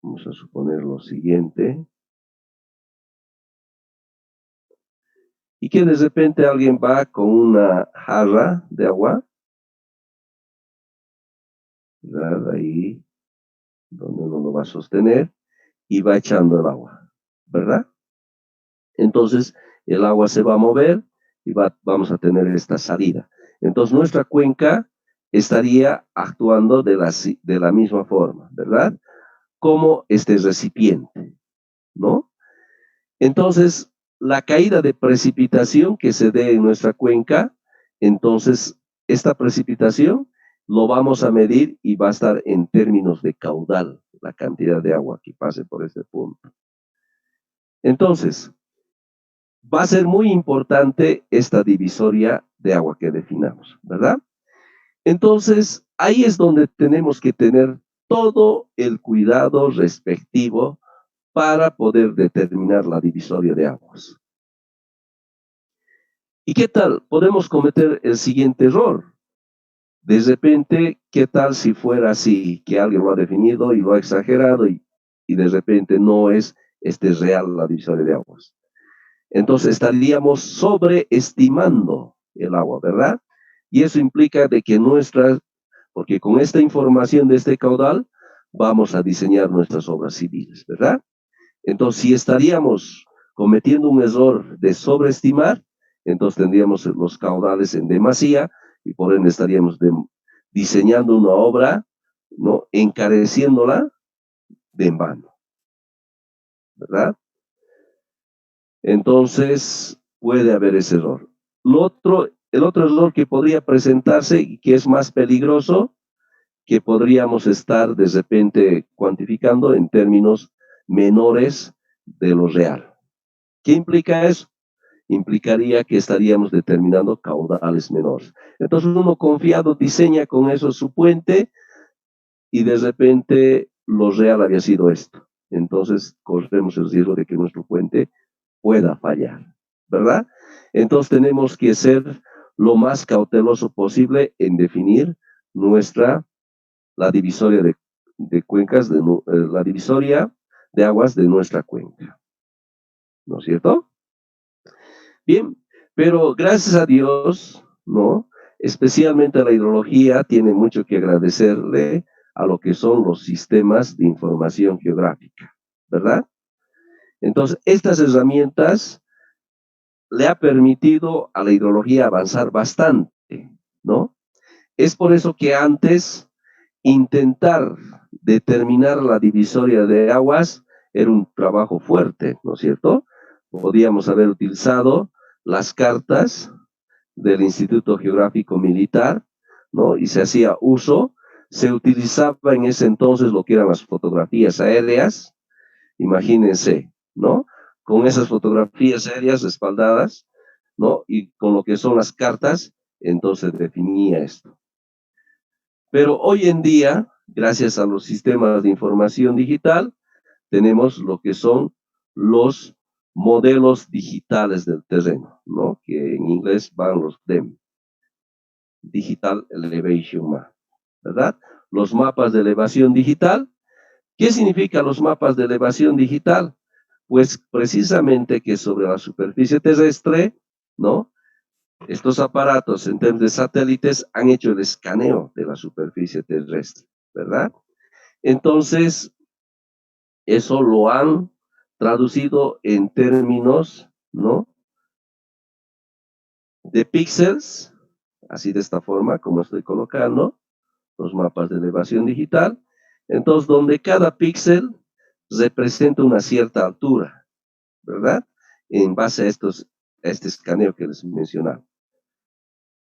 Vamos a suponer lo siguiente. Y que de repente alguien va con una jarra de agua, ¿verdad? Ahí donde uno lo va a sostener, y va echando el agua, ¿verdad? Entonces el agua se va a mover y vamos a tener esta salida. Entonces nuestra cuenca estaría actuando de la misma forma, ¿verdad? Como este recipiente, ¿no? Entonces, la caída de precipitación que se dé en nuestra cuenca, entonces esta precipitación lo vamos a medir y va a estar en términos de caudal, la cantidad de agua que pase por este punto. Entonces, va a ser muy importante esta divisoria de agua que definamos, ¿verdad? Entonces, ahí es donde tenemos que tener todo el cuidado respectivo para poder determinar la divisoria de aguas. ¿Y qué tal? Podemos cometer el siguiente error. De repente, ¿qué tal si fuera así? Que alguien lo ha definido y lo ha exagerado y de repente no es real la divisoria de aguas. Entonces estaríamos sobreestimando el agua, ¿verdad? Y eso implica de que porque con esta información de este caudal vamos a diseñar nuestras obras civiles, ¿verdad? Entonces, si estaríamos cometiendo un error de sobreestimar, entonces tendríamos los caudales en demasía y por ende estaríamos diseñando una obra, ¿no? Encareciéndola de en vano, ¿verdad? Entonces, puede haber ese error. El otro error que podría presentarse y que es más peligroso, que podríamos estar de repente cuantificando en términos menores de lo real. ¿Qué implica eso? Implicaría que estaríamos determinando caudales menores. Entonces uno confiado diseña con eso su puente y de repente lo real había sido esto. Entonces corremos el riesgo de que nuestro puente pueda fallar, ¿verdad? Entonces tenemos que ser lo más cauteloso posible en definir la divisoria de cuencas, la divisoria de aguas de nuestra cuenca, ¿no es cierto? Bien, pero gracias a Dios, ¿no? Especialmente la hidrología tiene mucho que agradecerle a lo que son los sistemas de información geográfica, ¿verdad? Entonces, estas herramientas le ha permitido a la hidrología avanzar bastante, ¿no? Es por eso que antes intentar determinar la divisoria de aguas era un trabajo fuerte, ¿no es cierto? Podíamos haber utilizado las cartas del Instituto Geográfico Militar, ¿no? Y se hacía uso, se utilizaba en ese entonces lo que eran las fotografías aéreas, Imagínense, ¿no? Con esas fotografías serias respaldadas, ¿no? Y con lo que son las cartas, entonces definía esto. Pero hoy en día, gracias a los sistemas de información digital, tenemos lo que son los modelos digitales del terreno, ¿no? Que en inglés van los DEM, Digital Elevation Map, ¿verdad? Los mapas de elevación digital. ¿Qué significa los mapas de elevación digital? Pues precisamente que sobre la superficie terrestre, ¿no? Estos aparatos en términos de satélites han hecho el escaneo de la superficie terrestre, ¿verdad? Entonces, eso lo han traducido en términos, ¿no? De píxeles, así de esta forma, como estoy colocando, los mapas de elevación digital. Entonces, donde cada píxel representa una cierta altura, ¿verdad? En base a este escaneo que les mencionaba,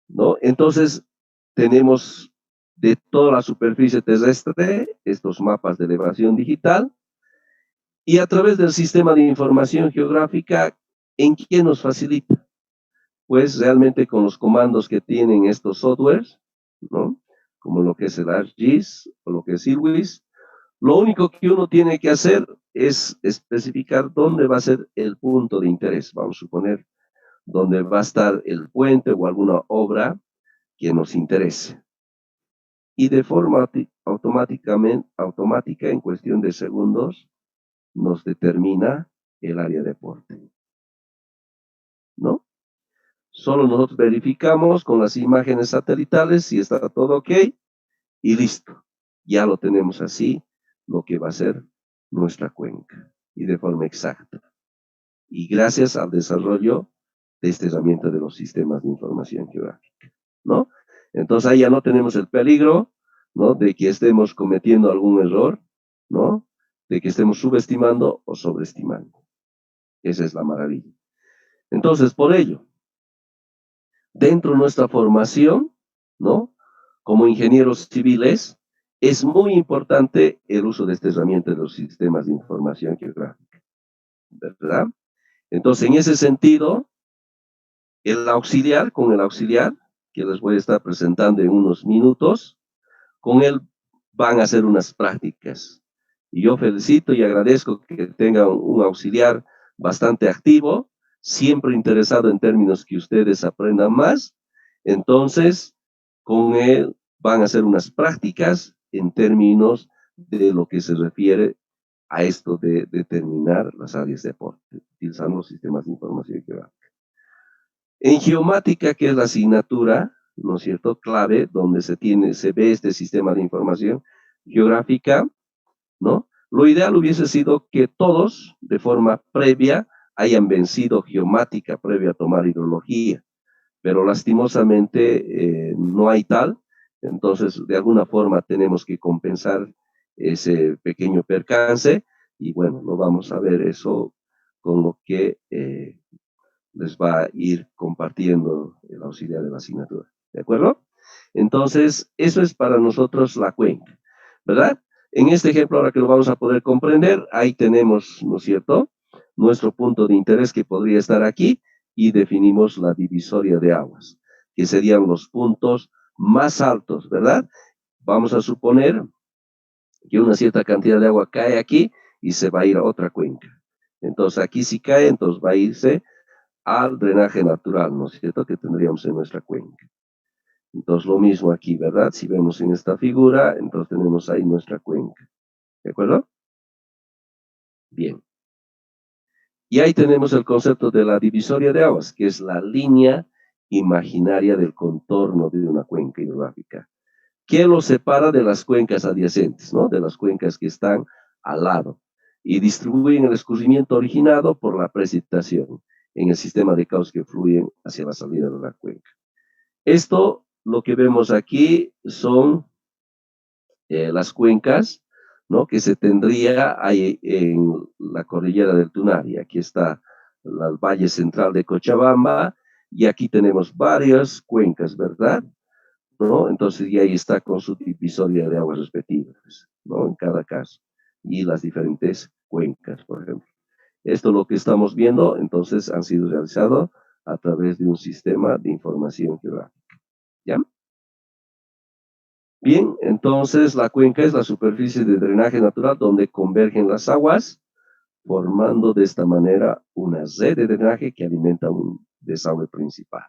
¿no? Entonces, tenemos de toda la superficie terrestre estos mapas de elevación digital y a través del sistema de información geográfica, ¿en qué nos facilita? Pues realmente con los comandos que tienen estos softwares, ¿no? Como lo que es el ArcGIS o lo que es IRWIS, lo único que uno tiene que hacer es especificar dónde va a ser el punto de interés. Vamos a suponer dónde va a estar el puente o alguna obra que nos interese. Y de forma automática, en cuestión de segundos, nos determina el área de aporte, ¿no? Solo nosotros verificamos con las imágenes satelitales si está todo ok y listo. Ya lo tenemos así, lo que va a ser nuestra cuenca y de forma exacta. Y gracias al desarrollo de esta herramienta de los sistemas de información geográfica, ¿no? Entonces ahí ya no tenemos el peligro, ¿no? De que estemos cometiendo algún error, ¿no? De que estemos subestimando o sobreestimando. Esa es la maravilla. Entonces, por ello, dentro de nuestra formación, ¿no? Como ingenieros civiles, es muy importante el uso de esta herramienta de los sistemas de información geográfica, ¿verdad? Entonces, en ese sentido, con el auxiliar, que les voy a estar presentando en unos minutos, con él van a hacer unas prácticas. Y yo felicito y agradezco que tengan un auxiliar bastante activo, siempre interesado en términos que ustedes aprendan más. Entonces, con él van a hacer unas prácticas en términos de lo que se refiere a esto de determinar las áreas de aporte, utilizando los sistemas de información geográfica. En geomática, que es la asignatura, ¿no es cierto?, clave, donde se ve este sistema de información geográfica, ¿no? Lo ideal hubiese sido que todos, de forma previa, hayan vencido geomática previa a tomar hidrología, pero lastimosamente no hay tal, entonces de alguna forma tenemos que compensar ese pequeño percance, y bueno, lo vamos a ver eso con lo que les va a ir compartiendo el auxiliar de la asignatura, ¿de acuerdo? Entonces, eso es para nosotros la cuenca, ¿verdad? En este ejemplo, ahora que lo vamos a poder comprender, ahí tenemos, ¿no es cierto?, nuestro punto de interés que podría estar aquí y definimos la divisoria de aguas, que serían los puntos más altos, ¿verdad? Vamos a suponer que una cierta cantidad de agua cae aquí y se va a ir a otra cuenca. Entonces, aquí si cae, entonces va a irse al drenaje natural, ¿no es cierto?, que tendríamos en nuestra cuenca. Entonces, lo mismo aquí, ¿verdad? Si vemos en esta figura, entonces tenemos ahí nuestra cuenca. ¿De acuerdo? Bien. Y ahí tenemos el concepto de la divisoria de aguas, que es la línea imaginaria del contorno de una cuenca hidrográfica, que lo separa de las cuencas adyacentes, ¿no? De las cuencas que están al lado, y distribuyen el escurrimiento originado por la precipitación en el sistema de cauces que fluyen hacia la salida de la cuenca. Esto, lo que vemos aquí, son las cuencas, ¿no?, que se tendría ahí en la cordillera del Tunari. Aquí está el Valle Central de Cochabamba, y aquí tenemos varias cuencas, ¿verdad?, ¿no? Entonces, y ahí está con su divisoria de aguas respectivas, ¿no?, en cada caso, y las diferentes cuencas, por ejemplo. Esto lo que estamos viendo, entonces, han sido realizados a través de un sistema de información geográfica. ¿Ya? Bien, entonces la cuenca es la superficie de drenaje natural donde convergen las aguas, formando de esta manera una red de drenaje que alimenta un desagüe principal.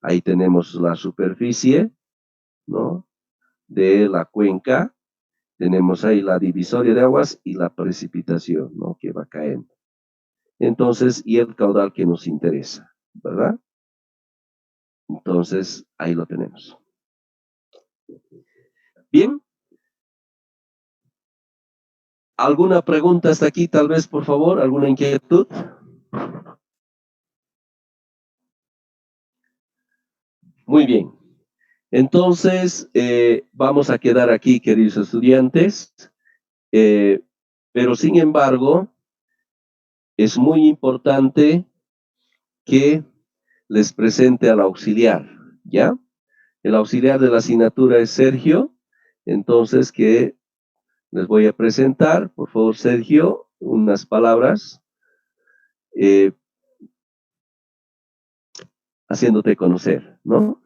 Ahí tenemos la superficie, ¿no?, de la cuenca. Tenemos ahí la divisoria de aguas y la precipitación, ¿no?, que va cayendo. Entonces, y el caudal que nos interesa, ¿verdad? Entonces, ahí lo tenemos. Bien. ¿Alguna pregunta hasta aquí, tal vez, por favor? ¿Alguna inquietud? Muy bien. Entonces, vamos a quedar aquí, queridos estudiantes. Pero, sin embargo, es muy importante que les presente al auxiliar, ¿ya? El auxiliar de la asignatura es Sergio. Entonces, que les voy a presentar. Por favor, Sergio, unas palabras, haciéndote conocer, ¿no?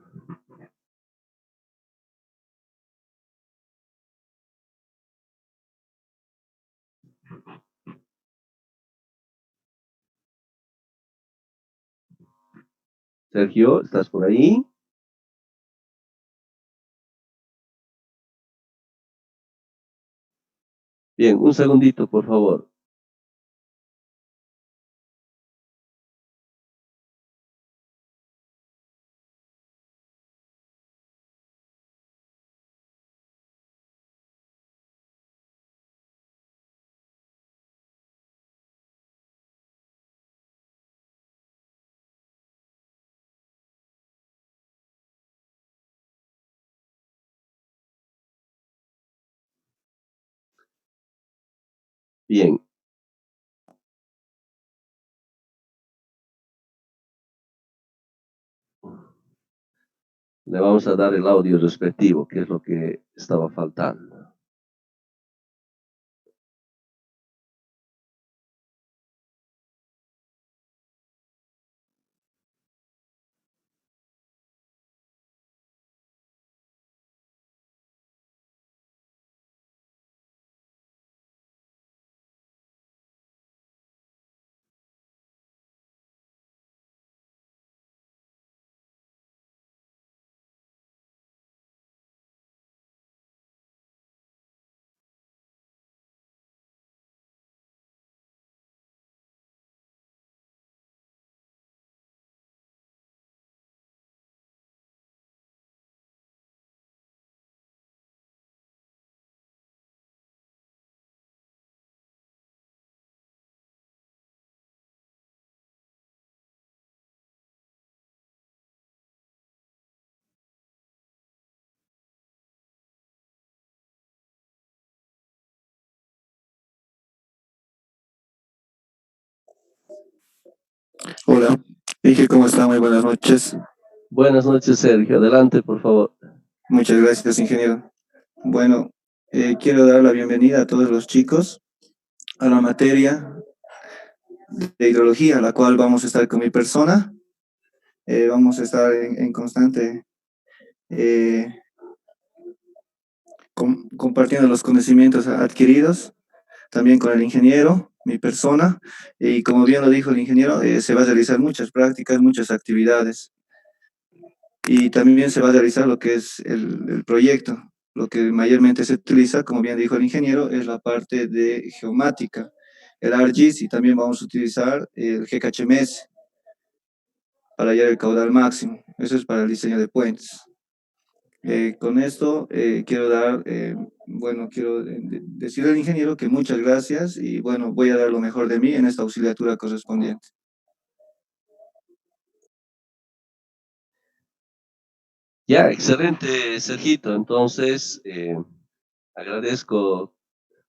Sergio, ¿estás por ahí? Bien, un segundito, por favor. Bien. Le vamos a dar el audio respectivo, que es lo que estaba faltando. Hola, Inge, ¿cómo está? Muy buenas noches. Buenas noches, Sergio. Adelante, por favor. Muchas gracias, ingeniero. Bueno, quiero dar la bienvenida a todos los chicos a la materia de hidrología, la cual vamos a estar con mi persona. Vamos a estar en constante eh, compartiendo los conocimientos adquiridos, también con el ingeniero, mi persona. Y como bien lo dijo el ingeniero, se va a realizar muchas prácticas, muchas actividades. Y también se va a realizar lo que es el proyecto. Lo que mayormente se utiliza, como bien dijo el ingeniero, es la parte de geomática, el ArcGIS, y también vamos a utilizar el GKHMS para hallar el caudal máximo. Eso es para el diseño de puentes. Con esto quiero decirle al ingeniero que muchas gracias y bueno, voy a dar lo mejor de mí en esta auxiliatura correspondiente. Ya, excelente, Sergito. Entonces, agradezco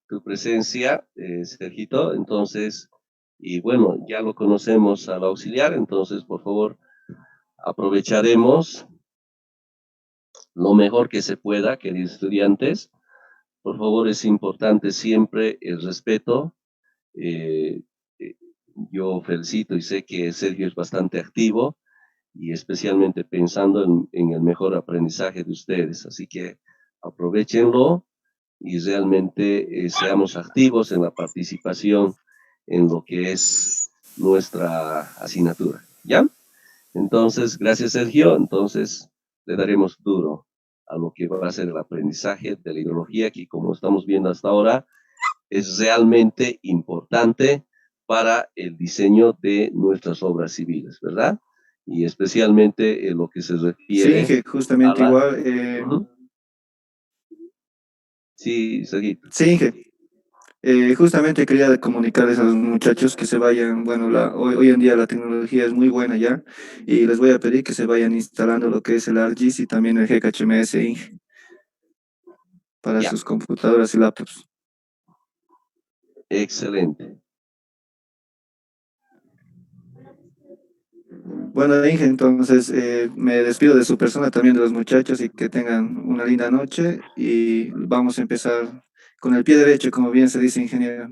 tu presencia, Sergito. Entonces, y bueno, ya lo conocemos al auxiliar, entonces, por favor, aprovecharemos lo mejor que se pueda, queridos estudiantes. Por favor, es importante siempre el respeto Eh, eh, yo felicito y sé que Sergio es bastante activo y especialmente pensando en el mejor aprendizaje de ustedes. Así que aprovechenlo y realmente seamos activos en la participación en lo que es nuestra asignatura. ¿Ya? Entonces, gracias Sergio. Entonces, le daremos duro a lo que va a ser el aprendizaje de la hidrología, que como estamos viendo hasta ahora, es realmente importante para el diseño de nuestras obras civiles, ¿verdad? Y especialmente en lo que se Sí, refiere Inge, a justamente la... igual. Ujú. Sí, Sergio. Sí, Inge. Justamente quería comunicarles a los muchachos que se vayan, bueno, hoy en día la tecnología es muy buena ya, y les voy a pedir que se vayan instalando lo que es el ArcGIS y también el GKHMS Inge, para Ya, sus computadoras y laptops. excelente. Bueno, Inge, entonces me despido de su persona, también de los muchachos, y que tengan una linda noche, y vamos a empezar con el pie derecho, como bien se dice, ingeniero.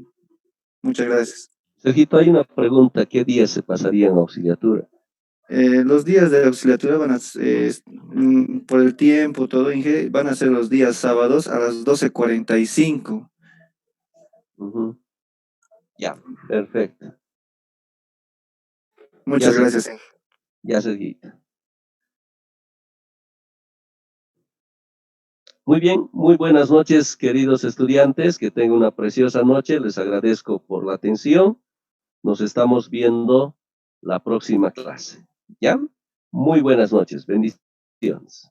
Muchas gracias. Sergito, hay una pregunta. ¿Qué días se pasaría en auxiliatura? Los días de auxiliatura van a, por el tiempo, todo, Inge, van a ser los días sábados a las 12:45. Ujú. Ya, perfecto. Ya, Muchas gracias, Inge. ya, Sergito. Muy bien, muy buenas noches, queridos estudiantes. Que tengan una preciosa noche. Les agradezco por la atención. Nos estamos viendo la próxima clase. ¿Ya? Muy buenas noches. Bendiciones.